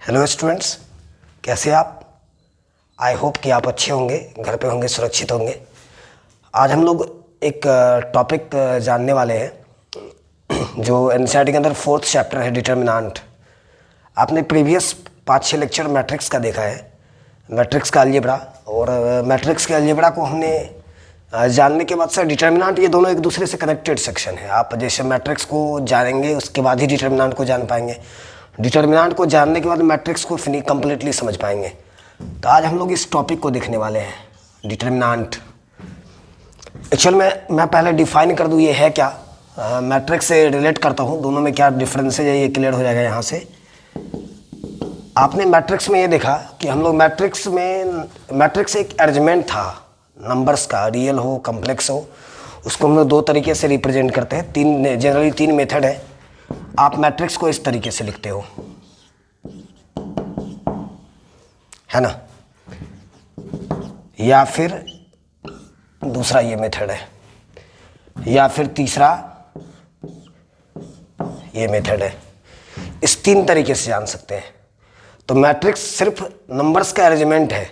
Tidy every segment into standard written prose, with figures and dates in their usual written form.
Hello students, कैसे आप? I hope कि आप अच्छे होंगे, घर पे होंगे, सुरक्षित होंगे। आज हम लोग एक टॉपिक जानने वाले हैं जो एनसीईआरटी के अंदर फोर्थ चैप्टर है, डिटर्मिनेंट। आपने प्रीवियस 5-6 लेक्चर मैट्रिक्स का देखा है, मैट्रिक्स का अलजेब्रा, और मैट्रिक्स के अलजेब्रा को हमने जानने के बाद सर डिटर्मिनेंट, ये दोनों एक दूसरे से कनेक्टेड सेक्शन है। आप जैसे मैट्रिक्स को जानेंगे उसके बाद ही डिटर्मिनेंट को जान पाएंगे, डिटर्मिनेंट को जानने के बाद मैट्रिक्स को कंप्लीटली समझ पाएंगे। तो आज हम लोग इस टॉपिक को देखने वाले हैं, डिटर्मिनेंट। एक्चुअल में मैं पहले डिफाइन कर दूँ ये है क्या, मैट्रिक्स से रिलेट करता हूँ, दोनों में क्या डिफरेंस है ये क्लियर हो जाएगा यहाँ से। आपने मैट्रिक्स में ये देखा कि हम लोग मैट्रिक्स एक अरेंजमेंट था नंबर्स का, रियल हो कॉम्प्लेक्स हो, उसको हम लोग दो तरीके से रिप्रेजेंट करते हैं। जनरली तीन मेथड है। आप मैट्रिक्स को इस तरीके से लिखते हो, है ना, या फिर दूसरा ये मेथड है, या फिर तीसरा ये मेथड है। इस तीन तरीके से जान सकते हैं। तो मैट्रिक्स सिर्फ नंबर्स का अरेंजमेंट है,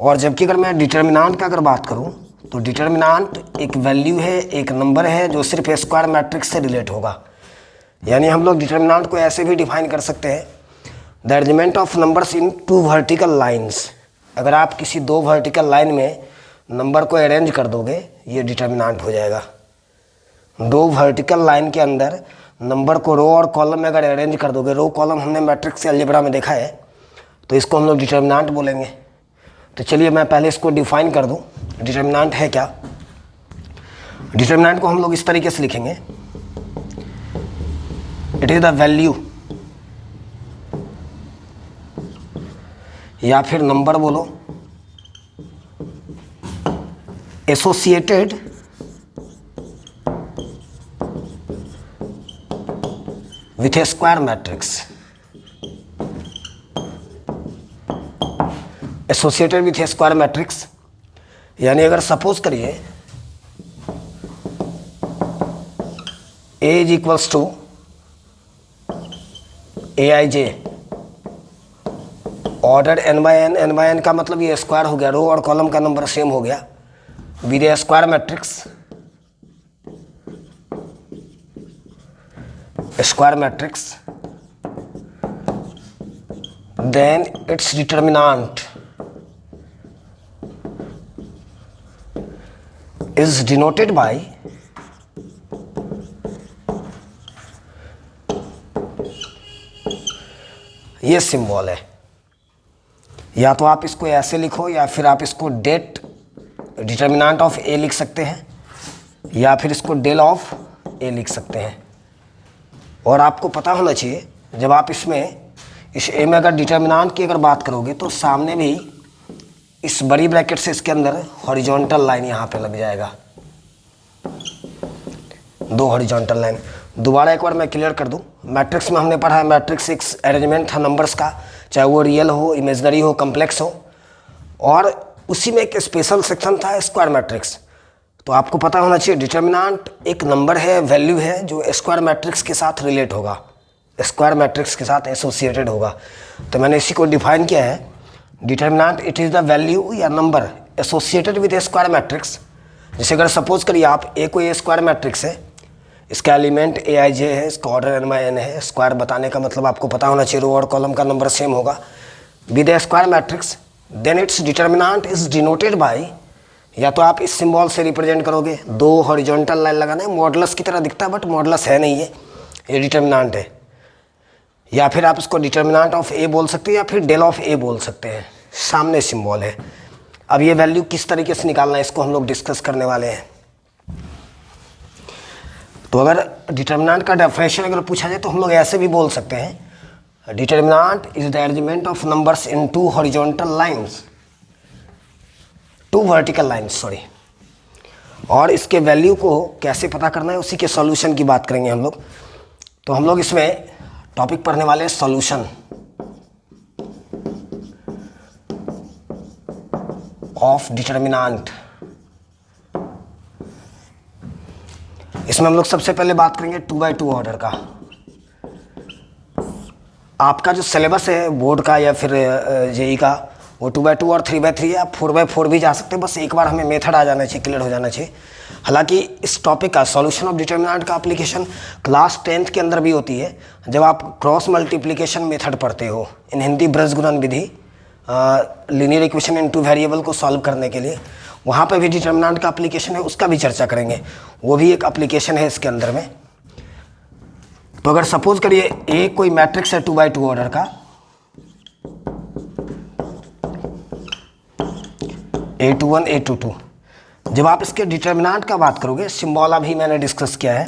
और जबकि अगर मैं डिटर्मिनेंट का अगर बात करूं तो डिटर्मिनेंट एक वैल्यू है, एक नंबर है जो सिर्फ स्क्वायर मैट्रिक्स से रिलेट होगा। यानी हम लोग डिटर्मिनेंट को ऐसे भी डिफाइन कर सकते हैं, the arrangement of numbers in two vertical lines. अगर आप किसी दो वर्टिकल लाइन में नंबर को अरेंज कर दोगे, ये डिटर्मिनेंट हो जाएगा। दो वर्टिकल लाइन के अंदर नंबर को रो और कॉलम में अगर अरेंज कर दोगे, रो कॉलम हमने मैट्रिक्स के अलजेब्रा में देखा है, तो इसको हम लोग डिटर्मिनेंट बोलेंगे। तो चलिए मैं पहले इसको डिफाइन कर दूं, डिटर्मिनेंट है क्या। डिटर्मिनेंट को हम लोग इस तरीके से लिखेंगे, इट इज द वैल्यू, या फिर नंबर बोलो, associated with a square matrix. Associated with a square matrix यानी अगर सपोज करिए A is equals to A I J, order n by N का मतलब ये स्क्वायर हो गया, रो और कॉलम का नंबर सेम हो गया, with a square matrix, square matrix, then its determinant is denoted by ये सिंबल है। या तो आप इसको ऐसे लिखो, या फिर आप इसको डेट डिटर्मिनेंट ऑफ ए लिख सकते हैं, या फिर इसको डेल ऑफ ए लिख सकते हैं। और आपको पता होना चाहिए, जब आप इस ए में अगर डिटर्मिनेंट की अगर बात करोगे तो सामने भी इस बड़ी ब्रैकेट से इसके अंदर हॉरिजॉन्टल लाइन यहाँ पे लग जाएगा, दो हॉरिजॉन्टल लाइन। दोबारा एक बार मैं क्लियर कर दूं, मैट्रिक्स में हमने पढ़ा है मैट्रिक्स एक अरेंजमेंट था नंबर्स का, चाहे वो रियल हो, इमेजिनरी हो, कॉम्प्लेक्स हो, और उसी में एक स्पेशल सेक्शन था स्क्वायर मैट्रिक्स। तो आपको पता होना चाहिए डिटर्मिनेंट एक नंबर है, वैल्यू है, जो स्क्वायर मैट्रिक्स के साथ रिलेट होगा, स्क्वायर मैट्रिक्स के साथ एसोसिएटेड होगा। तो मैंने इसी को डिफाइन किया है, determinant it is the value या number associated with a square matrix. जैसे अगर सपोज करिए आप ए कोई स्क्वायर मैट्रिक्स है, इसका एलिमेंट ए आई जे है, इसका ऑर्डर n बाय n है। स्क्वायर बताने का मतलब आपको पता होना चाहिए रो और कॉलम का नंबर सेम होगा, with a square matrix, then its determinant is denoted by, या तो आप इस सिंबल से रिप्रेजेंट करोगे, दो हॉरिजॉन्टल लाइन लगाना है, मॉडुलस की तरह दिखता है बट मॉडुलस है नहीं, ये डिटर्मिनेंट है। या फिर आप इसको डिटर्मिनेंट ऑफ ए बोल सकते हैं, या फिर डेल ऑफ ए बोल सकते हैं, सामने सिंबल है। अब ये वैल्यू किस तरीके से निकालना है इसको हम लोग डिस्कस करने वाले हैं। तो अगर डिटर्मिनेंट का डेफिनेशन अगर पूछा जाए तो हम लोग ऐसे भी बोल सकते हैं, determinant is the arrangement of numbers in two horizontal lines, two vertical lines sorry. और इसके वैल्यू को कैसे पता करना है उसी के सॉल्यूशन की बात करेंगे हम लोग। तो हम लोग इसमें टॉपिक पढ़ने वाले हैं सॉल्यूशन ऑफ डिटर्मिनेंट। इसमें हम लोग सबसे पहले बात करेंगे 2 by 2 ऑर्डर का। आपका जो सिलेबस है बोर्ड का या फिर जेई का, वो 2x2 और 3x3 है। आप 4x4 भी जा सकते हैं, बस एक बार हमें मेथड आ जाना चाहिए, क्लियर हो जाना चाहिए। हालांकि इस टॉपिक का सॉल्यूशन ऑफ डिटर्मिनेंट का एप्लीकेशन क्लास 10th के अंदर भी होती है, जब आप क्रॉस मल्टीप्लिकेशन मेथड पढ़ते हो इन हिंदी, ब्रज गुणन विधि, लीनियर इक्वेशन इन 2 वेरिएबल को सॉल्व करने के लिए, वहाँ पर भी डिटर्मिनेंट का एप्लीकेशन है, उसका भी चर्चा करेंगे। वो भी एक एप्लीकेशन है इसके अंदर में। तो अगर सपोज करिए ए कोई मैट्रिक्स है 2x2 ऑर्डर का, A21 A22, जब आप इसके डिटर्मिनेंट का बात करोगे, सिंबल अभी मैंने डिस्कस किया है,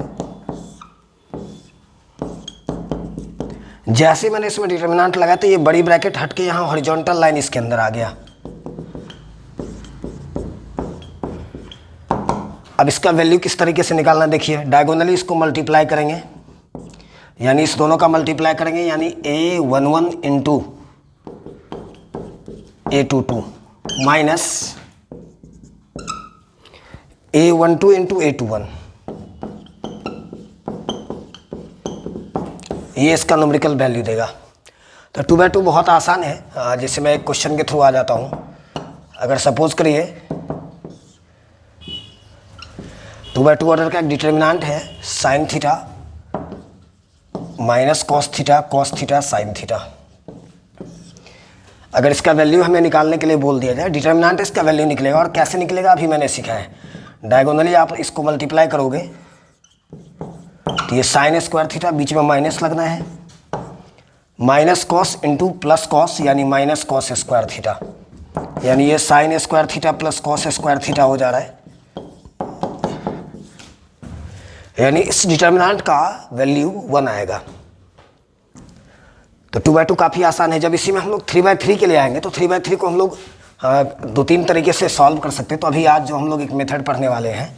जैसे मैंने इसमें डिटर्मिनेंट लगाया तो ये बड़ी ब्रैकेट हट के यहाँ हॉरिजॉन्टल लाइन इसके अंदर आ गया। अब इसका वैल्यू किस तरीके से निकालना देखिए, डायगोनली इसको मल्टीप्लाई करेंगे, यानी इस दोनों का मल्टीप्लाई करेंगे, यानी A11 into A22 minus A12 into A21, ये इसका न्यूमेरिकल वैल्यू देगा। तो 2x2 बहुत आसान है, जैसे मैं एक क्वेश्चन के थ्रू आ जाता हूँ। अगर सपोज करिए 2x2 ऑर्डर का एक डिटर्मिनेंट है sine theta minus cos theta sine theta. अगर इसका वैल्यू हमें निकालने के लिए बोल दिया जाए, डिटर्मिनेंट इसका वैल्यू निकलेगा, और कैसे निकलेगा अभी मैंने सीखा है। डायगोनली आप इसको मल्टीप्लाई करोगे तो ये साइन स्क्वायर थीटा, बीच में माइनस लगना है, minus cos into plus cos, यानी माइनस कॉस स्क्वायर थीटा, यानी ये sine square theta plus cos square theta हो जा रहा है। यानी इस डिटर्मिनेंट का वैल्यू 1 आएगा। तो 2x2 काफ़ी आसान है। जब इसी में हम लोग 3x3 के लिए आएंगे तो 3x3 को हम लोग 2-3 तरीके से सॉल्व कर सकते हैं। तो अभी आज जो हम लोग एक मेथड पढ़ने वाले हैं,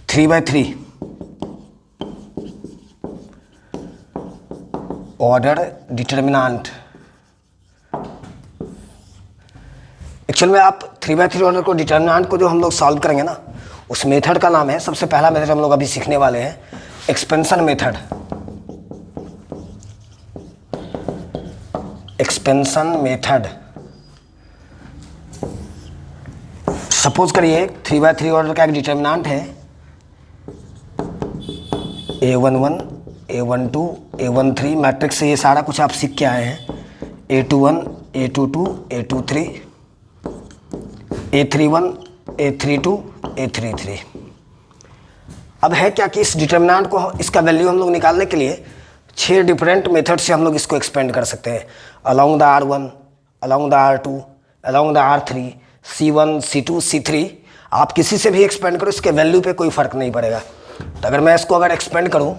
three by three order determinant. Actual में आप 3x3 ऑर्डर को डिटर्मिनेंट को जो हम लोग सॉल्व करेंगे ना, उस मेथड का नाम है, सबसे पहला मेथड हम लोग अभी सीखने वाले हैं, expansion method. Expansion method. Suppose करिए 3x3 ऑर्डर का एक डिटर्मिनेंट है A11 A12 A13, मैट्रिक्स से ये सारा कुछ आप सीख के आए हैं। A21 A22 A23 A31 A32 A33। अब है क्या कि इस डिटर्मिनेंट को, इसका वैल्यू हम लोग निकालने के लिए 6 डिफरेंट मेथड से हम लोग इसको एक्सपेंड कर सकते हैं। Along the R1, along the R2, along the R3, C1 C2 C3, आप किसी से भी एक्सपेंड करो, इसके वैल्यू पे कोई फर्क नहीं पड़ेगा। तो अगर मैं इसको अगर एक्सपेंड करूं,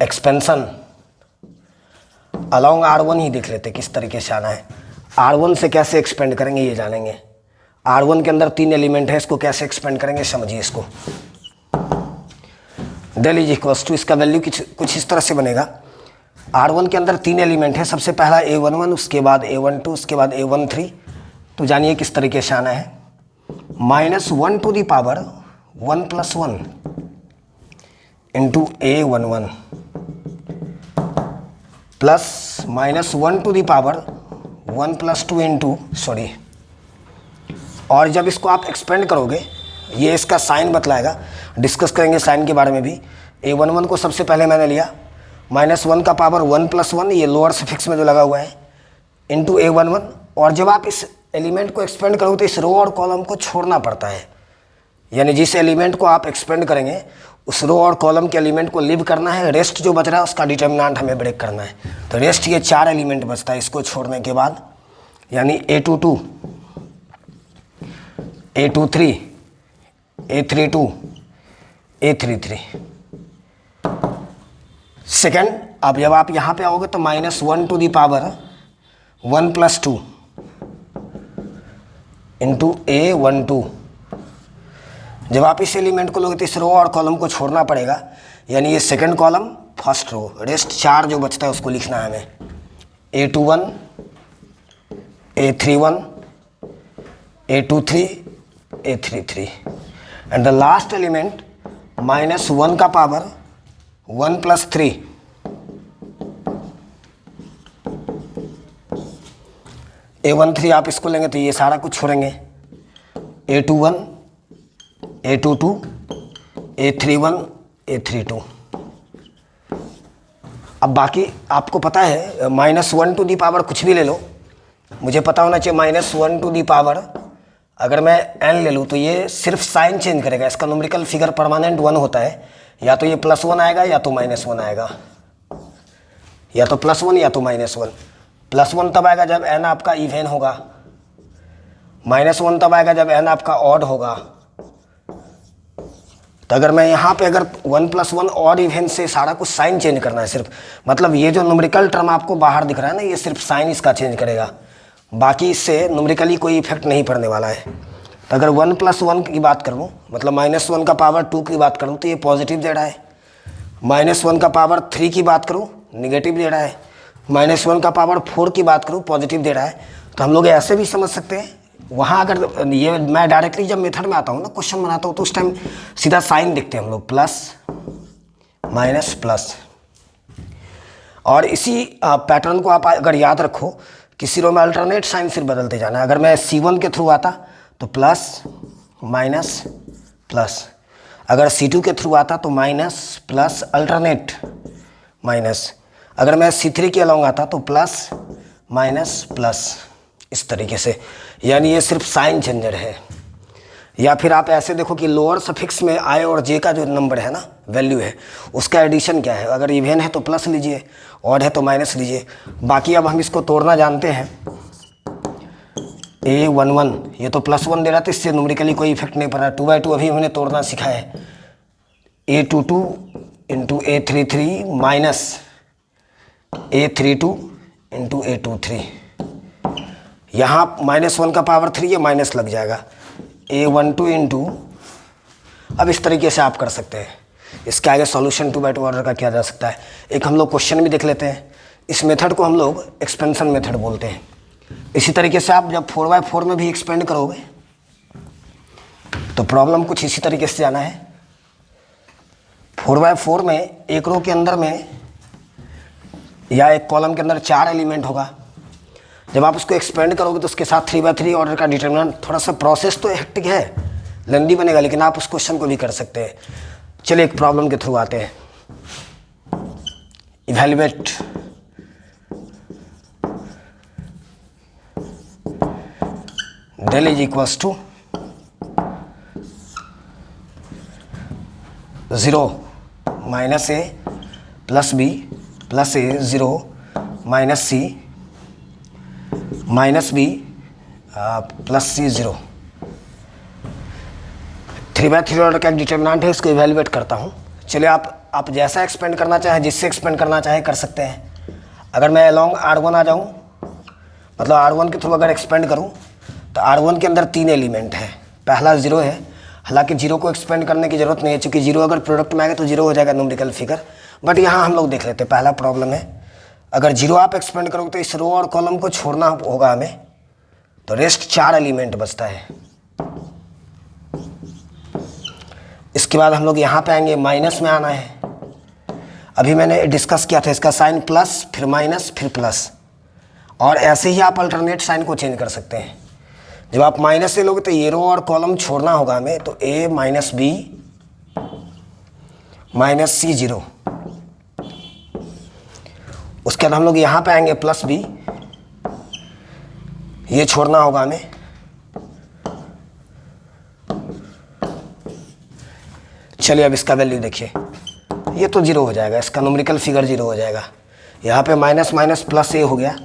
एक्सपेंशन अलोंग R1 ही देख लेते किस तरीके से आना है। R1 से कैसे एक्सपेंड करेंगे ये जानेंगे। R1 के अंदर 3 एलिमेंट है, इसको कैसे एक्सपेंड करेंगे समझिए इसको। डेल इज इक्वल्स टू, इसका वैल्यू कुछ इस तरह से बनेगा। R1 के अंदर 3 एलिमेंट है, सबसे पहला A11, उसके बाद A12, उसके बाद A13। तो जानिए किस तरीके से आना है। -1 to the power 1 + 1 into A11 plus -1 to the power 1 + 2 into और जब इसको आप एक्सपेंड करोगे, ये इसका साइन बतलाएगा, डिस्कस करेंगे साइन के बारे में भी। A11 को सबसे पहले मैंने लिया, -1 का पावर 1 + 1, ये लोअर सफिक्स में जो लगा हुआ है, इंटू A11। और जब आप इस एलिमेंट को एक्सपेंड करोगे तो इस रो और कॉलम को छोड़ना पड़ता है, यानी जिस एलिमेंट को आप एक्सपेंड करेंगे उस रो और कॉलम के एलिमेंट को लीव करना है, रेस्ट जो बच रहा है उसका डिटर्मिनेंट हमें ब्रेक करना है। तो रेस्ट ये 4 एलिमेंट बचता है इसको छोड़ने के बाद, यानी A22 A23 A32 A33। Second, अब जब आप यहाँ पे आओगे तो -1 to the power 1 + 2 into A12। जब आप इस एलिमेंट को लोगे तो इस रो और कॉलम को छोड़ना पड़ेगा, यानी ये second column first row, rest 4 जो बचता है उसको लिखना है हमें। A21 A31 A23 A33 and the last element -1 का पावर 1 + 3 A13 आप इसको लेंगे तो ये सारा कुछ छोड़ेंगे, A21 A22 A31 A32। अब बाकी आपको पता है -1 टू दी पावर कुछ भी ले लो, मुझे पता होना चाहिए -1 टू दी पावर अगर मैं n ले लूँ तो ये सिर्फ साइन चेंज करेगा, इसका न्यूमेरिकल फिगर परमानेंट 1 होता है, या तो ये +1 आएगा या तो -1 आएगा, या तो +1 या तो -1। +1 तब आएगा जब n आपका इवन होगा, -1 तब आएगा जब n आपका ऑड होगा। तो अगर मैं यहाँ पे अगर 1 + 1 ऑड इवन से सारा कुछ साइन चेंज करना है सिर्फ, मतलब ये जो न्यूमेरिकल टर्म आपको बाहर दिख रहा है ना, ये सिर्फ साइन इसका चेंज करेगा, बाकी इससे न्यूमेरिकली कोई इफेक्ट नहीं पड़ने वाला है। तो अगर 1 + 1 की बात करूँ, मतलब -1 का पावर 2 की बात करूँ तो ये पॉजिटिव दे रहा है, -1 का पावर 3 की बात करूँ निगेटिव दे रहा है, -1 का पावर 4 की बात करूँ पॉजिटिव दे रहा है। तो हम लोग ऐसे भी समझ सकते हैं, वहाँ अगर ये मैं डायरेक्टली जब मेथड में आता हूँ ना, क्वेश्चन बनाता हूँ, तो उस टाइम सीधा साइन देखते हैं हम लोग, प्लस माइनस प्लस। और इसी पैटर्न को आप अगर याद रखो, किसी रो में अल्टरनेट साइन फिर बदलते जाना है। अगर मैं C1 के थ्रू आता तो प्लस माइनस प्लस, अगर C2 के थ्रू आता तो माइनस प्लस अल्टरनेट माइनस, अगर मैं C3 के अलॉन्ग आता तो प्लस माइनस प्लस, इस तरीके से। यानी ये सिर्फ साइन चेंजर है। या फिर आप ऐसे देखो कि लोअर सफिक्स में I और J का जो नंबर है ना, वैल्यू है, उसका एडिशन क्या है, अगर इवन है तो प्लस लीजिए, ऑड है तो माइनस लीजिए। बाकी अब हम इसको तोड़ना जानते हैं। A11 ये तो +1 दे रहा था, इससे न्यूमेरिकली कोई इफेक्ट नहीं पड़ रहा। 2/2 अभी हमने तोड़ना सीखा है। A22 × A33 minus A32 × A23, यहाँ -1 का पावर 3 ये माइनस लग जाएगा, A12 × अब इस तरीके से आप कर सकते हैं। इसके आगे सॉल्यूशन 2/2 ऑर्डर का किया जा सकता है। एक हम लोग क्वेश्चन भी देख लेते हैं। इस मेथड को हम लोग एक्सपेंशन मेथड बोलते हैं। इसी तरीके से आप जब 4/4 में भी एक्सपेंड करोगे तो प्रॉब्लम कुछ इसी तरीके से जाना है। 4/4 में एक रो के अंदर में या एक कॉलम के अंदर 4 एलिमेंट होगा। जब आप उसको एक्सपेंड करोगे तो उसके साथ 3/3 ऑर्डर का डिटरमिनेंट, थोड़ा सा प्रोसेस तो हेक्टिक है, लेंदी बनेगा, लेकिन आप उस क्वेश्चन को भी कर सकते हैं। चलिए एक प्रॉब्लम के थ्रू आते हैं। Evaluate del is equals to 0 minus A plus B plus A 0 minus C minus B plus C 0। 3/3 order का एक डिटरमिनेंट है, इसको इवैल्यूएट करता हूँ। चलिए आप जैसा एक्सपेंड करना चाहें, जिससे एक्सपेंड करना चाहे कर सकते हैं। अगर मैं अलॉन्ग R1 आ जाऊँ, मतलब R1 के थ्रू अगर एक्सपेंड करूँ तो R1 के अंदर 3 एलिमेंट हैं। पहला 0 है, हालांकि 0 को एक्सपेंड करने की ज़रूरत नहीं है, क्योंकि 0 अगर प्रोडक्ट में आएगा तो 0 हो जाएगा न्यूमेरिकल फिगर। बट यहाँ हम लोग देख लेते हैं। पहला प्रॉब्लम है, अगर 0 आप एक्सपेंड करोगे तो इस रो और कॉलम को छोड़ना होगा हमें, तो रेस्ट 4 एलिमेंट बचता है। इसके बाद हम लोग यहाँ पे आएंगे, माइनस में आना है। अभी मैंने डिस्कस किया था, इसका साइन प्लस फिर माइनस फिर प्लस, और ऐसे ही आप अल्टरनेट साइन को चेंज कर सकते हैं। जब आप माइनस से लोगे तो ये रो और कॉलम छोड़ना होगा हमें, तो A minus B minus C 0। उसके बाद हम लोग यहाँ पे आएंगे प्लस B, ये छोड़ना होगा हमें। चलिए अब इसका वैल्यू देखिए, ये तो 0 हो जाएगा, इसका न्यूमेरिकल फिगर 0 हो जाएगा। यहाँ पे माइनस माइनस प्लस A हो गया।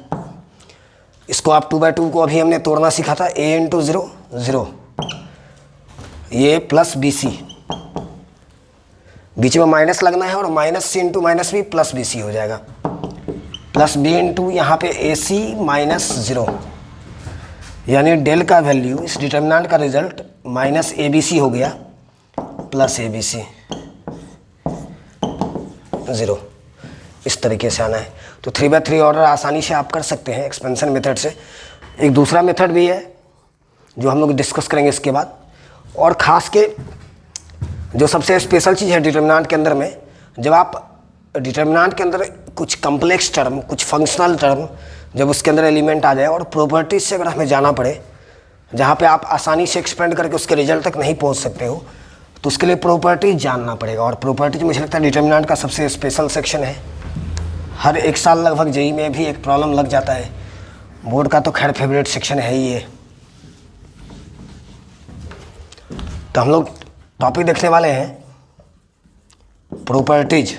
इसको आप 2/2 को अभी हमने तोड़ना सीखा था, A × 0 0, ये प्लस BC, बीच में माइनस लगना है, और minus C × minus B plus BC हो जाएगा, प्लस B × यहाँ पे AC माइनस 0। यानी डेल का वैल्यू, इस डिटरमिनेंट का रिजल्ट माइनस ABC हो गया प्लस ABC 0। इस तरीके से आना है। तो 3/3 ऑर्डर आसानी से आप कर सकते हैं एक्सपेंशन मेथड से। एक दूसरा मेथड भी है जो हम लोग डिस्कस करेंगे इसके बाद। और ख़ास के जो सबसे स्पेशल चीज़ है डिटर्मिनेंट के अंदर में, जब आप डिटर्मिनेंट के अंदर कुछ कम्प्लेक्स टर्म, कुछ फंक्शनल टर्म जब उसके अंदर एलिमेंट आ जाए और प्रॉपर्टीज से अगर हमें जाना पड़े, जहाँ पे आप आसानी से एक्सपेंड करके उसके रिजल्ट तक नहीं पहुँच सकते हो, तो उसके लिए प्रॉपर्टीज जानना पड़ेगा। और प्रॉपर्टीज मुझे लगता है डिटर्मिनेंट का सबसे स्पेशल सेक्शन है। हर एक साल लगभग जेईई में भी एक प्रॉब्लम लग जाता है। बोर्ड का तो खैर फेवरेट सेक्शन है ही ये। तो हम लोग टॉपिक देखने वाले हैं प्रॉपर्टीज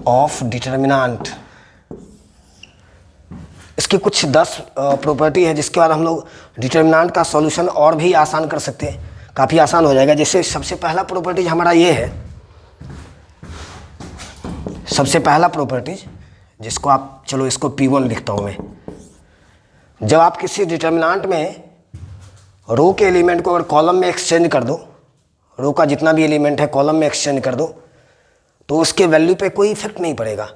ऑफ डिटर्मिनेंट। इसकी कुछ 10 प्रॉपर्टी है जिसके बाद हम लोग डिटर्मिनेंट का सॉल्यूशन और भी आसान कर सकते हैं, काफ़ी आसान हो जाएगा। जैसे सबसे पहला प्रॉपर्टीज हमारा ये है, सबसे पहला प्रॉपर्टीज जिसको आप, चलो इसको P1 लिखता हूँ मैं। जब आप किसी डिटर्मिनेंट में रो के एलिमेंट को अगर कॉलम में एक्सचेंज कर दो, रो का जितना भी एलिमेंट है कॉलम में एक्सचेंज कर दो, तो उसके वैल्यू पे कोई इफेक्ट नहीं पड़ेगा।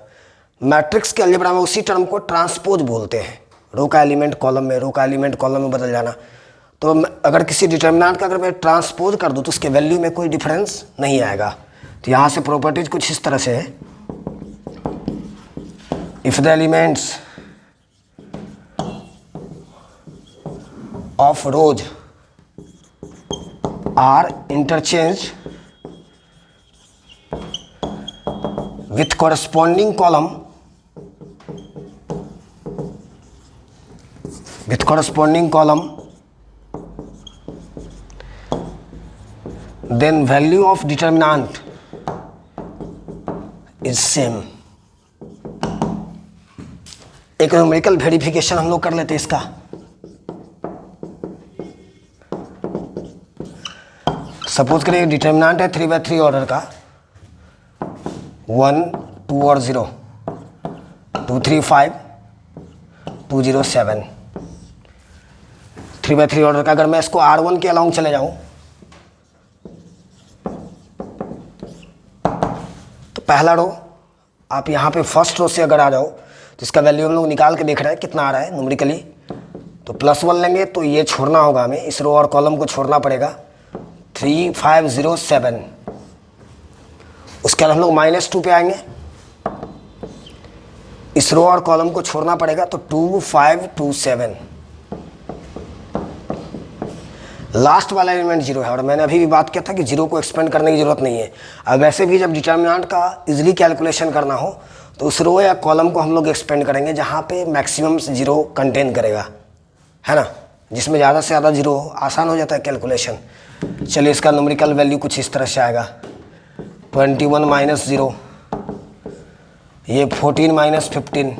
मैट्रिक्स के अलजेब्रा में उसी टर्म को ट्रांसपोज बोलते हैं। रो का एलिमेंट कॉलम में, रो का एलिमेंट कॉलम में बदल जाना। तो अगर किसी डिटर्मिनेंट का अगर मैं ट्रांसपोज कर दूँ तो उसके वैल्यू में कोई डिफरेंस नहीं आएगा। तो यहाँ से प्रॉपर्टीज कुछ इस तरह से है। If the elements of rows are interchange with corresponding column, then value of determinant is same। एक न्यूमेरिकल वेरिफिकेशन हम लोग कर लेते हैं इसका। सपोज करें डिटर्मिनेंट है 3/3 ऑर्डर का, 1, 2 और 0, 2, 3, 5, 2, 0, 7, 3/3 ऑर्डर का। अगर मैं इसको R1 के अलाउंग चले जाऊं तो पहला रो, आप यहाँ पे फर्स्ट रो से अगर आ जाओ तो इसका वैल्यू हम लोग निकाल के देख रहे हैं कितना आ रहा है न्यूमेरिकली। तो +1 लेंगे तो ये छोड़ना होगा हमें, इस रो और कॉलम को छोड़ना पड़ेगा। 3, 5, 0, 7। उसके बाद हम लोग -2 पे आएंगे, इस रो और कॉलम को छोड़ना पड़ेगा। तो 2, 5, 2, 7। लास्ट वाला एलिमेंट 0 है। और मैंने अभी भी बात किया था कि 0 को एक्सपेंड करने की ज़रूरत नहीं है। अब वैसे भी जब डिटर्मिनेंट का इजीली कैलकुलेशन करना हो तो उस रो या कॉलम को हम लोग एक्सपेंड करेंगे जहाँ पे मैक्सिमम 0 कंटेन करेगा, है ना। जिसमें ज़्यादा से ज़्यादा 0 आसान हो जाता है कैलकुलेशन। चलिए इसका न्यूमेरिकल वैल्यू कुछ इस तरह से आएगा। 21 - 0, ये 14 - 15,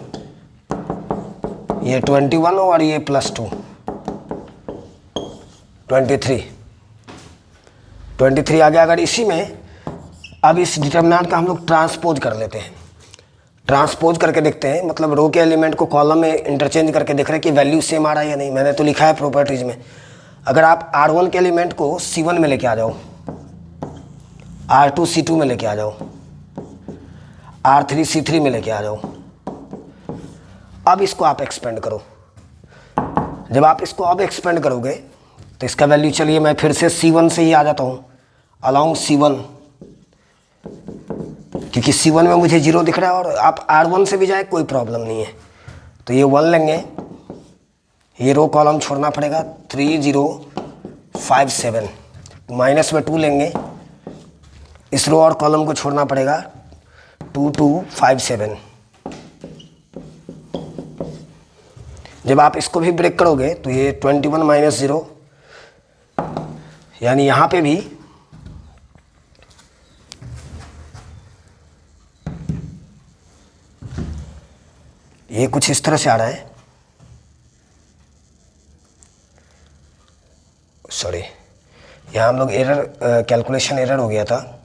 ये 21 और ये +2, 23 आ गया। अगर इसी में अब इस डिटर्मिनेंट का हम लोग ट्रांसपोज कर लेते हैं, ट्रांसपोज करके देखते हैं, मतलब रो के एलिमेंट को कॉलम में इंटरचेंज करके देख रहे हैं कि वैल्यू सेम आ रहा है या नहीं। मैंने तो लिखा है प्रॉपर्टीज में, अगर आप R1 के एलिमेंट को C1 में लेके आ जाओ, R2 C2 में लेके आ जाओ, R3 C3 में लेके आ जाओ, अब इसको आप एक्सपेंड करो। जब आप इसको अब एक्सपेंड करोगे तो इसका वैल्यू, चलिए मैं फिर से C1 से ही आ जाता हूँ, अलाउंग C1, क्योंकि C1 में मुझे 0 दिख रहा है। और आप R1 से भी जाए कोई प्रॉब्लम नहीं है। तो ये 1 लेंगे, ये रो कॉलम छोड़ना पड़ेगा। 3, 0, 5, 7, माइनस में 2 लेंगे, इस रो और कॉलम को छोड़ना पड़ेगा। 2, 2, 5, 7। जब आप इसको भी ब्रेक करोगे तो ये 21 - 0, यानी यहाँ पे भी ये कुछ इस तरह से आ रहा है। सॉरी, यहाँ हम लोग एरर, कैलकुलेशन एरर हो गया था।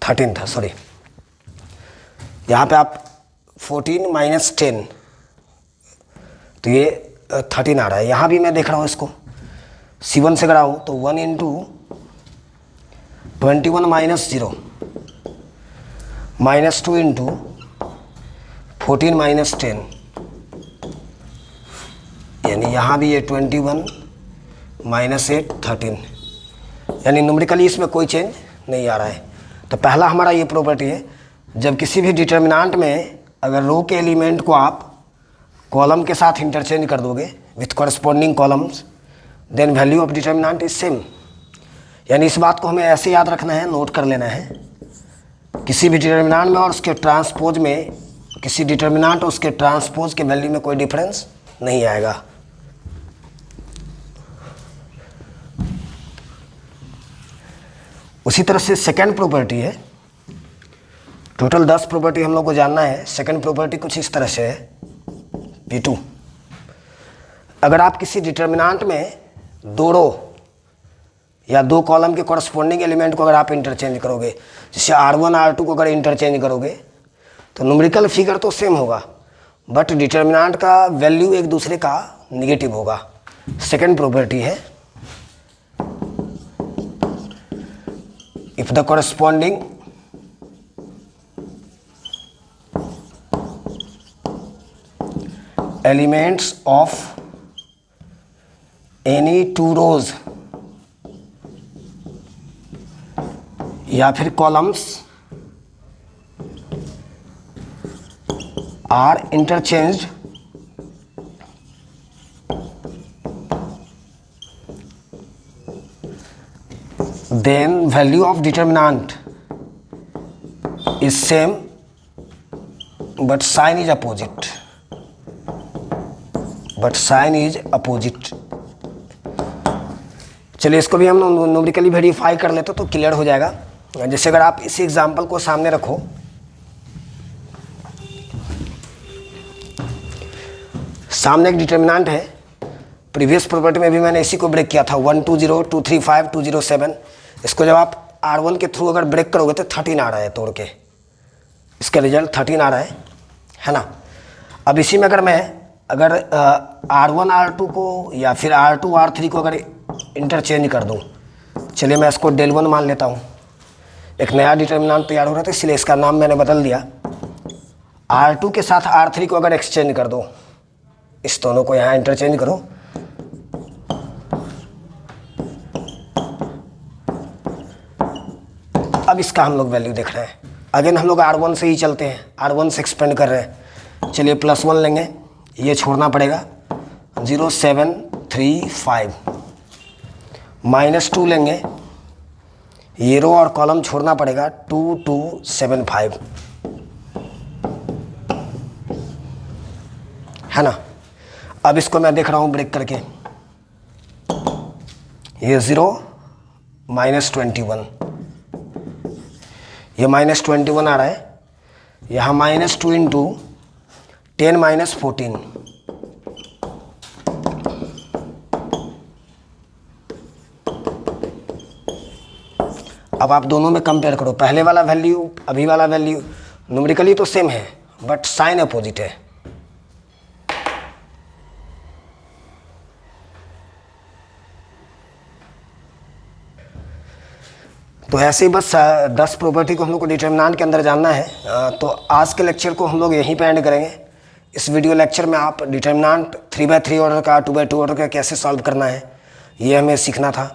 $13 था, सॉरी। यहाँ पे आप 14 माइनस 10, तो ये 13 आ रहा है। यहाँ भी मैं देख रहा हूँ इसको C1 से कराऊँ तो 1 into 21 minus 0 minus 2 into 14 minus 10, यानी यहाँ भी ये 21 माइनस 8 13, यानी न्यूमेरिकली इसमें कोई चेंज नहीं आ रहा है। तो पहला हमारा ये प्रॉपर्टी है, जब किसी भी डिटर्मिनेंट में अगर रो के एलिमेंट को आप कॉलम के साथ इंटरचेंज कर दोगे with corresponding columns, then value of determinant is same. यानी इस बात को हमें ऐसे याद रखना है, नोट कर लेना है, किसी भी डिटर्मिनेंट में और उसके ट्रांसपोज में, किसी डिटर्मिनेंट और उसके ट्रांसपोज के वैल्यू में कोई डिफरेंस नहीं आएगा। उसी तरह से सेकेंड प्रॉपर्टी है, टोटल 10 प्रॉपर्टी हम लोग को जानना है। सेकेंड प्रॉपर्टी कुछ इस तरह से है, P2। अगर आप किसी डिटर्मिनेंट में दो रो या दो कॉलम के कॉरस्पॉन्डिंग एलिमेंट को अगर आप इंटरचेंज करोगे, जैसे R1 R2 को अगर इंटरचेंज करोगे तो न्यूमेरिकल फिगर तो सेम होगा, बट डिटर्मिनेंट का वैल्यू एक दूसरे का निगेटिव होगा। सेकेंड प्रॉपर्टी है, if the corresponding elements of any two rows या फिर columns are interchanged, then value of determinant is same but sign is opposite, but sign is opposite. चलिए इसको भी हम न्यूमेरिकली वेरीफाई कर लेते तो क्लियर हो जाएगा। जैसे अगर आप इस एग्जांपल को सामने रखो, सामने एक डिटर्मिनेंट है, प्रीवियस प्रॉपर्टी में भी मैंने इसी को ब्रेक किया था, 1 2 0 2 3 5 2 0 7। इसको जब आप R1 के थ्रू अगर ब्रेक करोगे तो 13 आ रहा है तोड़ के, इसका रिजल्ट 13 आ रहा है ना। अब इसी में अगर R1 R2 को या फिर R2 R3 को अगर इंटरचेंज कर दूं, चलिए मैं इसको del 1 मान लेता हूं। एक नया डिटर्मिनेंट तैयार हो रहा था इसलिए इसका नाम मैंने बदल दिया। R2 के साथ R3 को अगर एक्सचेंज कर दो, इस दोनों को यहाँ इंटरचेंज करो, अब इसका हम लोग वैल्यू देख रहे हैं। अगेन हम लोग R1 से ही चलते हैं, R1 से एक्सपेंड कर रहे हैं। चलिए +1 लेंगे, ये छोड़ना पड़ेगा, 0 7 3 5, -2 लेंगे, ये रो और कॉलम छोड़ना पड़ेगा, 2 2 7 5, है ना। अब इसको मैं देख रहा हूँ ब्रेक करके, ये 0 -21, ये -21 आ रहा है, यहाँ -2 इंटू 10 - 14, अब आप दोनों में कंपेयर करो, पहले वाला वैल्यू अभी वाला वैल्यू, न्यूमेरिकली तो सेम है बट साइन अपोजिट है। तो ऐसे ही बस 10 प्रॉपर्टी को हम लोग को डिटर्मिनेंट के अंदर जानना है। तो आज के लेक्चर को हम लोग यहीं पे एंड करेंगे। इस वीडियो लेक्चर में आप डिटर्मिनेंट 3x3 ऑर्डर का 2x2 ऑर्डर का कैसे सॉल्व करना है ये हमें सीखना था।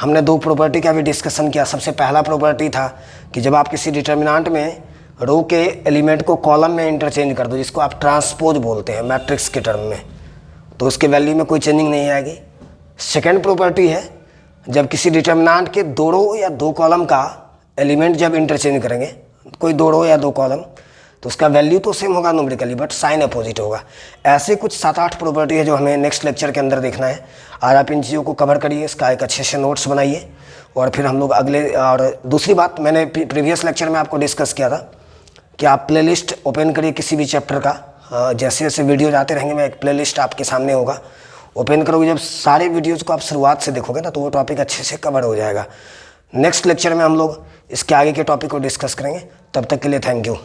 हमने 2 प्रॉपर्टी का भी डिस्कशन किया। सबसे पहला प्रॉपर्टी था कि जब आप किसी डिटर्मिनेंट में रो के एलिमेंट को कॉलम में इंटरचेंज कर दो, जिसको आप ट्रांसपोज बोलते हैं मैट्रिक्स के टर्म में, तो उसके वैल्यू में कोई चेंजिंग नहीं आएगी। सेकेंड प्रॉपर्टी है जब किसी डिटर्मिनेंट के 2 रो या 2 कॉलम का एलिमेंट जब इंटरचेंज करेंगे, कोई 2 रो या 2 कॉलम, तो उसका वैल्यू तो सेम होगा न्यूमेरिकली बट साइन अपोजिट होगा। ऐसे कुछ 7-8 प्रॉपर्टी है जो हमें नेक्स्ट लेक्चर के अंदर देखना है। आज आप इन चीज़ों को कवर करिए, इसका एक अच्छे से नोट्स बनाइए और फिर हम लोग अगले। और दूसरी बात, मैंने प्रीवियस लेक्चर में आपको डिस्कस किया था कि आप प्लेलिस्ट ओपन करिए किसी भी चैप्टर का। जैसे जैसे वीडियो आते रहेंगे मैं एक प्लेलिस्ट आपके सामने होगा, ओपन करोगे, जब सारे वीडियोज़ को आप शुरुआत से देखोगे ना तो वो टॉपिक अच्छे से कवर हो जाएगा। नेक्स्ट लेक्चर में हम लोग इसके आगे के टॉपिक को डिस्कस करेंगे। तब तक के लिए थैंक यू।